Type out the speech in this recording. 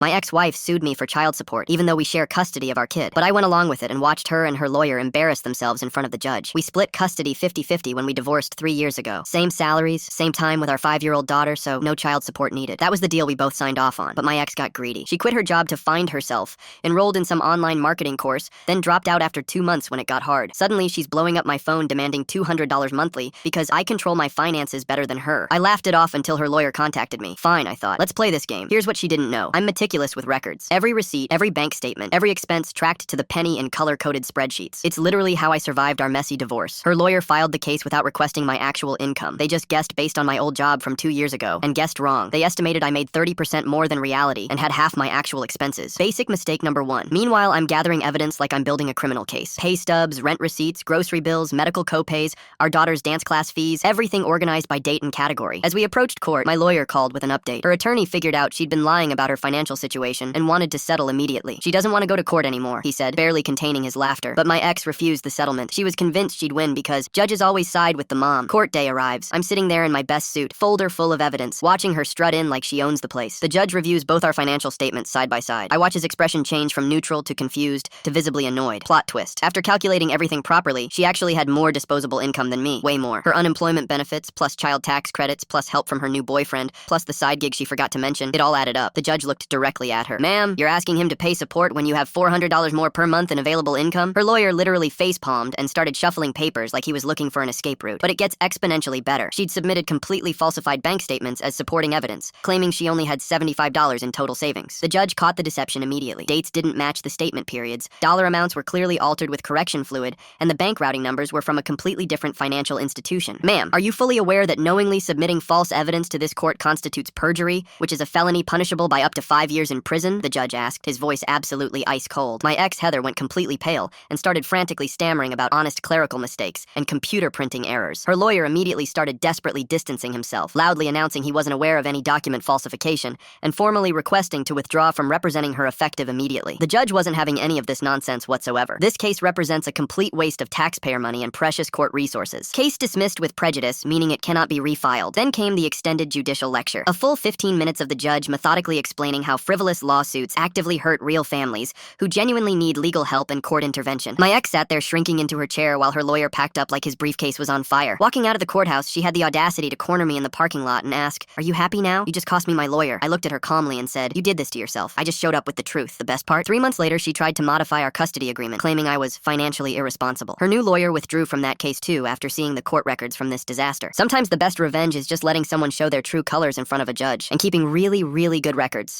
My ex-wife sued me for child support, even though we share custody of our kid. But I went along with it and watched her and her lawyer embarrass themselves in front of the judge. We split custody 50-50 when we divorced 3 years ago. Same salaries, same time with our 5-year-old daughter, so no child support needed. That was the deal we both signed off on. But my ex got greedy. She quit her job to find herself, enrolled in some online marketing course, then dropped out after 2 months when it got hard. Suddenly, she's blowing up my phone demanding $200 monthly because I control my finances better than her. I laughed it off until her lawyer contacted me. Fine, I thought. Let's play this game. Here's what she didn't know. I'm meticulous with records. Every receipt, every bank statement, every expense tracked to the penny in color-coded spreadsheets. It's literally how I survived our messy divorce. Her lawyer filed the case without requesting my actual income. They just guessed based on my old job from 2 years ago, and guessed wrong. They estimated I made 30% more than reality and had half my actual expenses. Basic mistake number 1. Meanwhile, I'm gathering evidence like I'm building a criminal case. Pay stubs, rent receipts, grocery bills, medical co-pays, our daughter's dance class fees, everything organized by date and category. As we approached court, my lawyer called with an update. Her attorney figured out she'd been lying about her financial situation and wanted to settle immediately. She doesn't want to go to court anymore, he said, barely containing his laughter. But my ex refused the settlement. She was convinced she'd win because judges always side with the mom. Court day arrives. I'm sitting there in my best suit, folder full of evidence, watching her strut in like she owns the place. The judge reviews both our financial statements side by side. I watch his expression change from neutral to confused to visibly annoyed. Plot twist. After calculating everything properly, she actually had more disposable income than me. Way more. Her unemployment benefits, plus child tax credits, plus help from her new boyfriend, plus the side gig she forgot to mention. It all added up. The judge looked directly at her. Ma'am, you're asking him to pay support when you have $400 more per month in available income? Her lawyer literally facepalmed and started shuffling papers like he was looking for an escape route. But it gets exponentially better. She'd submitted completely falsified bank statements as supporting evidence, claiming she only had $75 in total savings. The judge caught the deception immediately. Dates didn't match the statement periods, dollar amounts were clearly altered with correction fluid, and the bank routing numbers were from a completely different financial institution. Ma'am, are you fully aware that knowingly submitting false evidence to this court constitutes perjury, which is a felony punishable by up to 5 years in prison? The judge asked, his voice absolutely ice cold. My ex, Heather, went completely pale and started frantically stammering about honest clerical mistakes and computer printing errors. Her lawyer immediately started desperately distancing himself, loudly announcing he wasn't aware of any document falsification and formally requesting to withdraw from representing her effective immediately. The judge wasn't having any of this nonsense whatsoever. This case represents a complete waste of taxpayer money and precious court resources. Case dismissed with prejudice, meaning it cannot be refiled. Then came the extended judicial lecture. A full 15 minutes of the judge methodically explaining how frivolous lawsuits actively hurt real families who genuinely need legal help and court intervention. My ex sat there shrinking into her chair while her lawyer packed up like his briefcase was on fire. Walking out of the courthouse, she had the audacity to corner me in the parking lot and ask, "Are you happy now? You just cost me my lawyer." I looked at her calmly and said, "You did this to yourself. I just showed up with the truth." The best part? 3 months later, she tried to modify our custody agreement, claiming I was financially irresponsible. Her new lawyer withdrew from that case too after seeing the court records from this disaster. Sometimes the best revenge is just letting someone show their true colors in front of a judge and keeping really, really good records.